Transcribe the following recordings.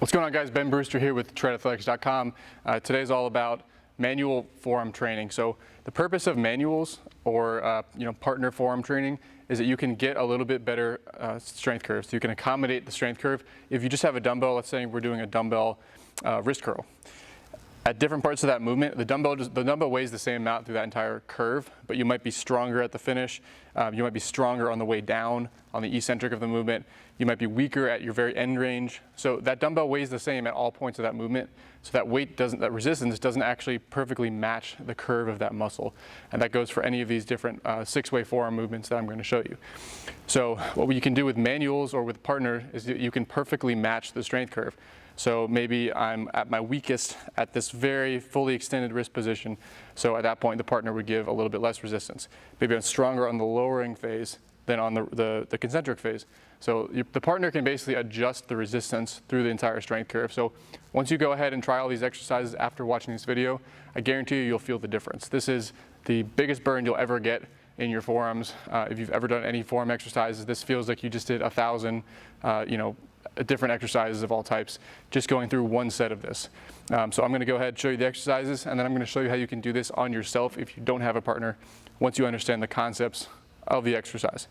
What's going on, guys? Ben Brewster here with TreadAthletics.com. Today's all about manual forearm training. So the purpose of manuals or partner forearm training is that you can get a little bit better strength curves. So you can accommodate the strength curve. If you just have a dumbbell, let's say we're doing a dumbbell wrist curl. At different parts of that movement, the dumbbell weighs the same amount through that entire curve, but you might be stronger at the finish. You might be stronger on the way down, on the eccentric of the movement. You might be weaker at your very end range. So that dumbbell weighs the same at all points of that movement. So that resistance doesn't actually perfectly match the curve of that muscle. And that goes for any of these different six-way forearm movements that I'm going to show you. So what you can do with manuals or with partner is you can perfectly match the strength curve. So maybe I'm at my weakest at this very fully extended wrist position. So at that point, the partner would give a little bit less resistance. Maybe I'm stronger on the lowering phase than on the concentric phase. So the partner can basically adjust the resistance through the entire strength curve. So once you go ahead and try all these exercises after watching this video, I guarantee you, you'll feel the difference. This is the biggest burn you'll ever get in your forearms. If you've ever done any forearm exercises, this feels like you just did 1,000, different exercises of all types, just going through one set of this. So I'm going to go ahead and show you the exercises, and then I'm going to show you how you can do this on yourself if you don't have a partner, once you understand the concepts of the exercise.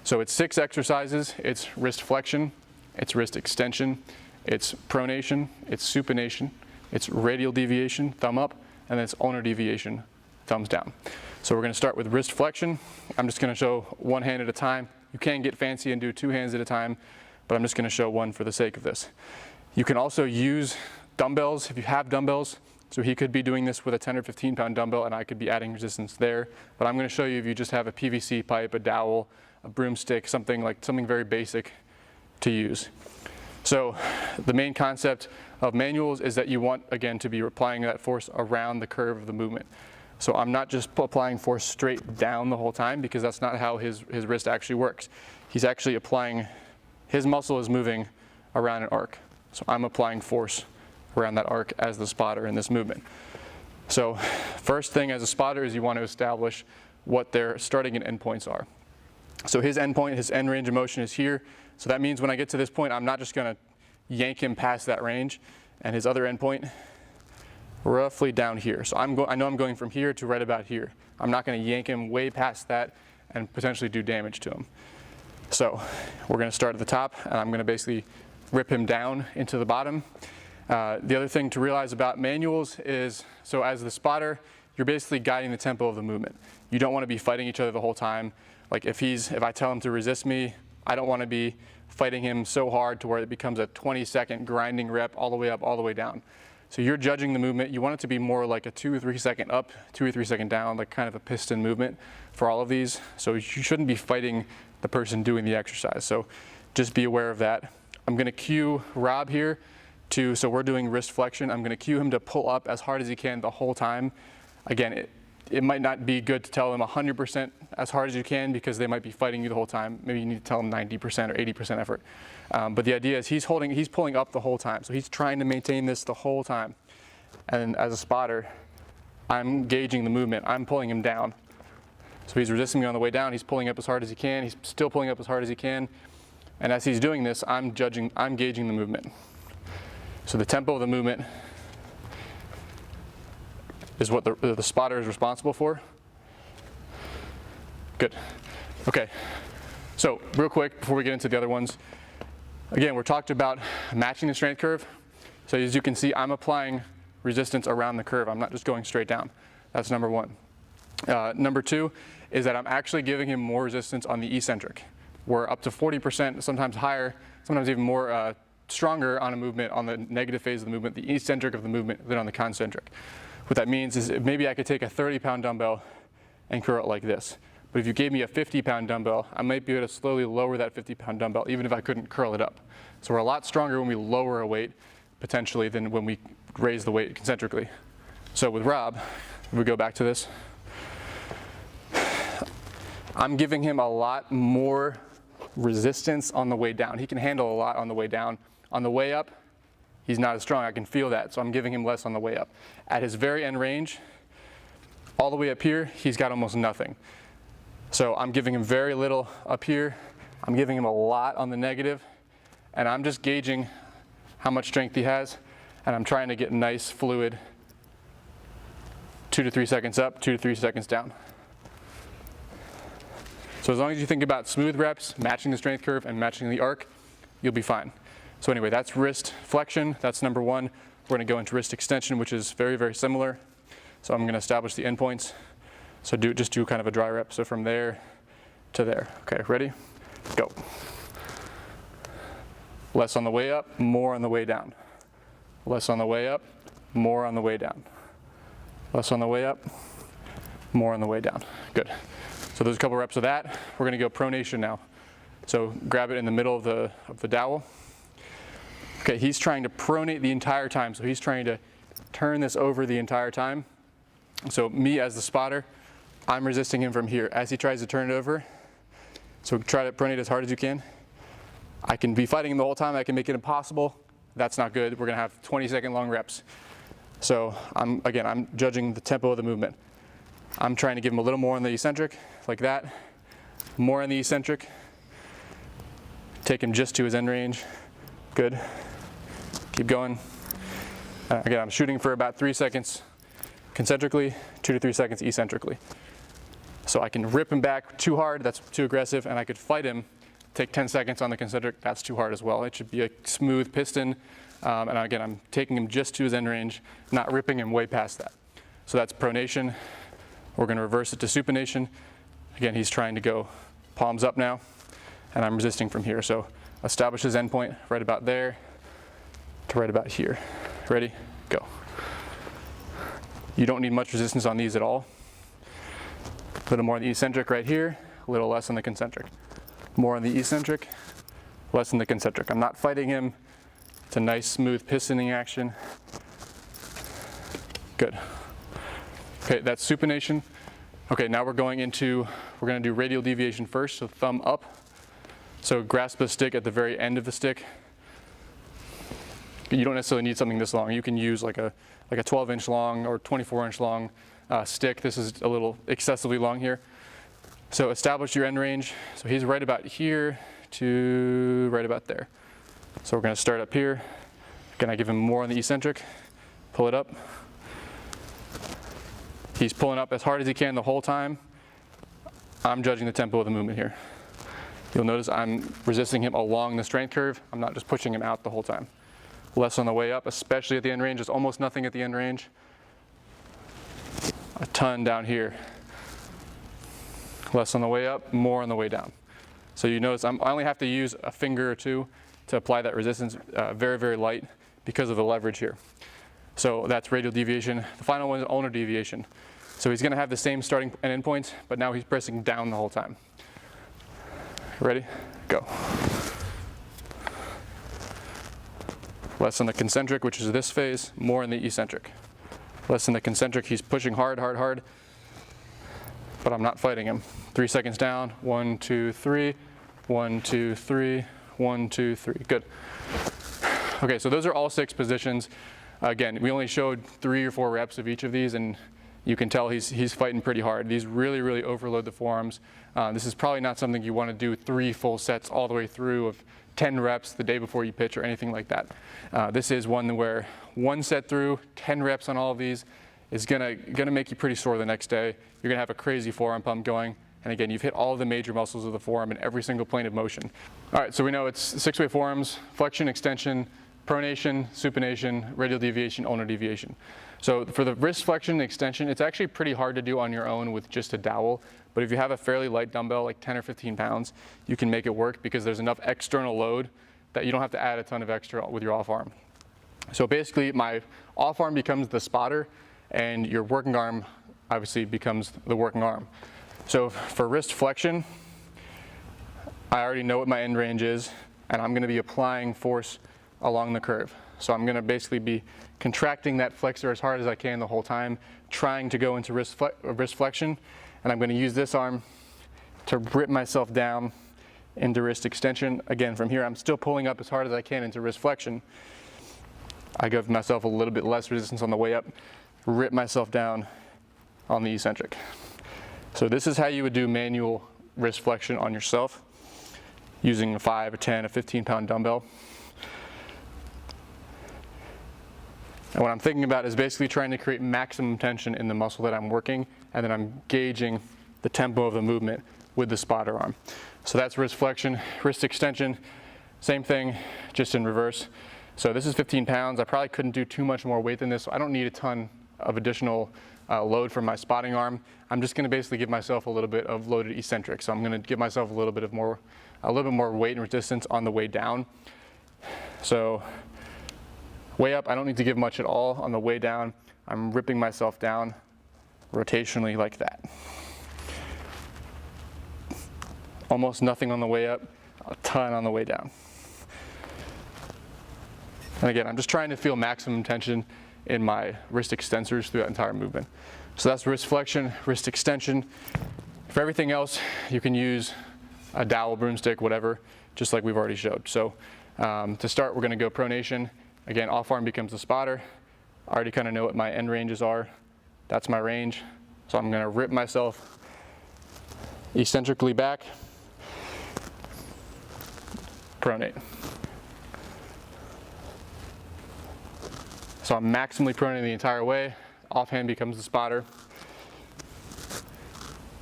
So it's 6 exercises. It's wrist flexion, it's wrist extension, it's pronation, it's supination, it's radial deviation, thumb up, and then it's ulnar deviation, thumbs down. So we're going to start with wrist flexion. I'm just going to show one hand at a time. You can get fancy and do 2 hands at a time, but I'm just going to show one for the sake of this. You can also use dumbbells if you have dumbbells. So he could be doing this with a 10 or 15 pound dumbbell, and I could be adding resistance there. But I'm going to show you if you just have a PVC pipe, a dowel, a broomstick, something very basic to use. So the main concept of manuals is that you want, again, to be applying that force around the curve of the movement. So I'm not just applying force straight down the whole time, because that's not how his wrist actually works. He's actually applying, his muscle is moving around an arc. So I'm applying force around that arc as the spotter in this movement. So first thing as a spotter is you want to establish what their starting and end points are. So his end point, his end range of motion is here. So that means when I get to this point, I'm not just going to yank him past that range, and his other end point roughly down here. So I know I'm going from here to right about here. I'm not going to yank him way past that and potentially do damage to him. So we're going to start at the top, and I'm going to basically rip him down into the bottom. The other thing to realize about manuals is, so as the spotter, you're basically guiding the tempo of the movement. You don't want to be fighting each other the whole time. Like if I tell him to resist me, I don't want to be fighting him so hard to where it becomes a 20-second grinding rep all the way up, all the way down. So you're judging the movement. You want it to be more like a 2 or 3 second up, 2 or 3 second down, like kind of a piston movement for all of these. So you shouldn't be fighting the person doing the exercise. So just be aware of that. I'm going to cue Rob here so we're doing wrist flexion. I'm going to cue him to pull up as hard as he can the whole time. Again, it might not be good to tell them 100% as hard as you can, because they might be fighting you the whole time. Maybe you need to tell them 90% or 80% effort. But the idea is he's pulling up the whole time. So he's trying to maintain this the whole time. And as a spotter, I'm gauging the movement. I'm pulling him down. So he's resisting me on the way down. He's pulling up as hard as he can. He's still pulling up as hard as he can. And as he's doing this, I'm gauging the movement. So the tempo of the movement is what the spotter is responsible for. Good. Okay. So real quick before we get into the other ones, again, we're talking about matching the strength curve. So as you can see, I'm applying resistance around the curve. I'm not just going straight down. That's number one. Number 2 is that I'm actually giving him more resistance on the eccentric. We're up to 40%, sometimes higher, sometimes even more stronger on a movement, on the negative phase of the movement, the eccentric of the movement, than on the concentric. What that means is maybe I could take a 30-pound dumbbell and curl it like this. But if you gave me a 50-pound dumbbell, I might be able to slowly lower that 50-pound dumbbell, even if I couldn't curl it up. So we're a lot stronger when we lower a weight, potentially, than when we raise the weight concentrically. So with Rob, if we go back to this, I'm giving him a lot more resistance on the way down. He can handle a lot on the way down. On the way up, he's not as strong. I can feel that, so I'm giving him less on the way up. At his very end range, all the way up here, he's got almost nothing. So I'm giving him very little up here. I'm giving him a lot on the negative, and I'm just gauging how much strength he has, and I'm trying to get nice fluid 2 to 3 seconds up, 2 to 3 seconds down. So as long as you think about smooth reps, matching the strength curve and matching the arc, you'll be fine. So anyway, that's wrist flexion, that's number one. We're gonna go into wrist extension, which is very, very similar. So I'm gonna establish the endpoints. So just do kind of a dry rep. So from there to there. Okay, ready? Go. Less on the way up, more on the way down. Less on the way up, more on the way down. Less on the way up, more on the way down. Good. So there's a couple reps of that. We're gonna go pronation now. So grab it in the middle of the dowel. Okay, he's trying to pronate the entire time. So he's trying to turn this over the entire time. So me as the spotter, I'm resisting him from here as he tries to turn it over. So try to pronate as hard as you can. I can be fighting him the whole time. I can make it impossible. That's not good. We're gonna have 20-second long reps. So I'm judging the tempo of the movement. I'm trying to give him a little more on the eccentric, like that. More on the eccentric. Take him just to his end range. Good. Keep going. Again, I'm shooting for about 3 seconds concentrically, 2 to 3 seconds eccentrically. So I can rip him back too hard, that's too aggressive, and I could fight him, take 10 seconds on the concentric, that's too hard as well. It should be a smooth piston. And again, I'm taking him just to his end range, not ripping him way past that. So that's pronation. We're gonna reverse it to supination. Again, he's trying to go palms up now, and I'm resisting from here. So establish his endpoint right about there to right about here. Ready? Go. You don't need much resistance on these at all. A little more on the eccentric right here, a little less on the concentric. More on the eccentric, less on the concentric. I'm not fighting him. It's a nice smooth pistoning action. Good. Okay, that's supination. Okay, now we're gonna do radial deviation first, so thumb up. So grasp the stick at the very end of the stick. You don't necessarily need something this long. You can use like a 12-inch long or 24-inch long stick. This is a little excessively long here. So establish your end range. So he's right about here to right about there. So we're gonna start up here. Again, I give him more on the eccentric. Pull it up. He's pulling up as hard as he can the whole time. I'm judging the tempo of the movement here. You'll notice I'm resisting him along the strength curve. I'm not just pushing him out the whole time. Less on the way up, especially at the end range. There's almost nothing at the end range. A ton down here. Less on the way up, more on the way down. So you notice I only have to use a finger or two to apply that resistance, very, very light because of the leverage here. So that's radial deviation. The final one is ulnar deviation. So he's gonna have the same starting and endpoints, but now he's pressing down the whole time. Ready? Go. Less on the concentric, which is this phase, more in the eccentric. Less in the concentric, he's pushing hard, hard, hard, but I'm not fighting him. 3 seconds down, 1, 2, 3, 1, 2, 3, 1, 2, 3, good. Okay, so those are all 6 positions. Again, we only showed 3 or 4 reps of each of these, and you can tell he's fighting pretty hard. These really, really overload the forearms. This is probably not something you want to do 3 full sets all the way through of 10 reps the day before you pitch or anything like that. This is one where 1 set through, 10 reps on all of these is gonna make you pretty sore the next day. You're gonna have a crazy forearm pump going. And again, you've hit all of the major muscles of the forearm in every single plane of motion. All right, so we know it's 6-way forearms, flexion, extension, pronation, supination, radial deviation, ulnar deviation. So for the wrist flexion and extension, it's actually pretty hard to do on your own with just a dowel. But if you have a fairly light dumbbell, like 10 or 15 pounds, you can make it work because there's enough external load that you don't have to add a ton of extra with your off arm. So basically, my off arm becomes the spotter, and your working arm obviously becomes the working arm. So for wrist flexion, I already know what my end range is, and I'm gonna be applying force along the curve. So I'm gonna basically be contracting that flexor as hard as I can the whole time, trying to go into wrist flexion, and I'm gonna use this arm to rip myself down into wrist extension. Again, from here, I'm still pulling up as hard as I can into wrist flexion. I give myself a little bit less resistance on the way up, rip myself down on the eccentric. So this is how you would do manual wrist flexion on yourself using a 5, a 10, a 15-pound dumbbell. And what I'm thinking about is basically trying to create maximum tension in the muscle that I'm working, and then I'm gauging the tempo of the movement with the spotter arm. So that's wrist flexion, wrist extension, same thing, just in reverse. So this is 15 pounds. I probably couldn't do too much more weight than this, so I don't need a ton of additional load from my spotting arm. I'm just gonna basically give myself a little bit of loaded eccentric. So I'm gonna give myself a little bit more weight and resistance on the way down. So way up, I don't need to give much at all. On the way down, I'm ripping myself down rotationally like that. Almost nothing on the way up, a ton on the way down. And again, I'm just trying to feel maximum tension in my wrist extensors through that entire movement. So that's wrist flexion, wrist extension. For everything else, you can use a dowel, broomstick, whatever, just like we've already showed. So to start, we're gonna go pronation. Again, off arm becomes the spotter. I already kind of know what my end ranges are. That's my range. So I'm gonna rip myself eccentrically back, pronate. So I'm maximally pronating the entire way. Offhand becomes the spotter.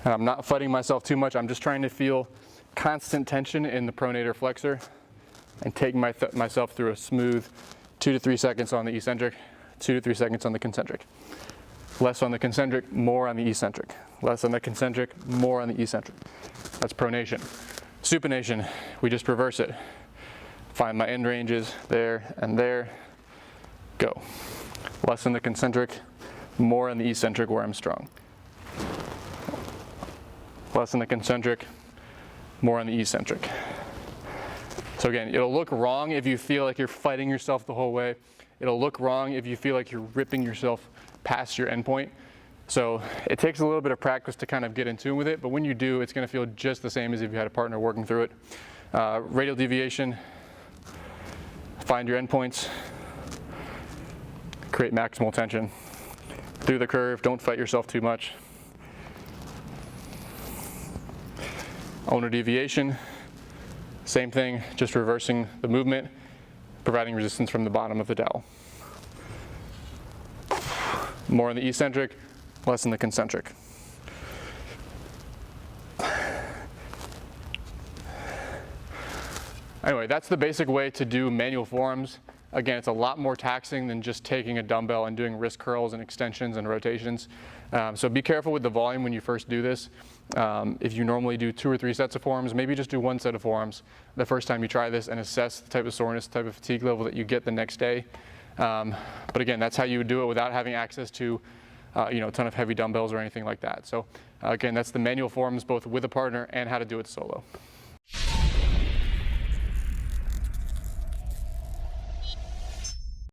And I'm not fighting myself too much. I'm just trying to feel constant tension in the pronator flexor and taking myself through a smooth 2 to 3 seconds on the eccentric, 2 to 3 seconds on the concentric. Less on the concentric, more on the eccentric. Less on the concentric, more on the eccentric. That's pronation. Supination, we just reverse it. Find my end ranges there and there. Go. Less on the concentric, more on the eccentric where I'm strong. Less on the concentric, more on the eccentric. So again, it'll look wrong if you feel like you're fighting yourself the whole way. It'll look wrong if you feel like you're ripping yourself past your endpoint. So it takes a little bit of practice to kind of get in tune with it, but when you do, it's gonna feel just the same as if you had a partner working through it. Radial deviation, find your endpoints, create maximal tension. Through the curve, don't fight yourself too much. Ulnar deviation, same thing, just reversing the movement, providing resistance from the bottom of the dowel. More on the eccentric, less on the concentric. Anyway, that's the basic way to do manual forearms. Again, it's a lot more taxing than just taking a dumbbell and doing wrist curls and extensions and rotations. So be careful with the volume when you first do this. If you normally do 2 or 3 sets of forearms, maybe just do 1 set of forearms the first time you try this and assess the type of soreness, type of fatigue level that you get the next day. But again, that's how you would do it without having access to a ton of heavy dumbbells or anything like that. So again, that's the manual forearms both with a partner and how to do it solo.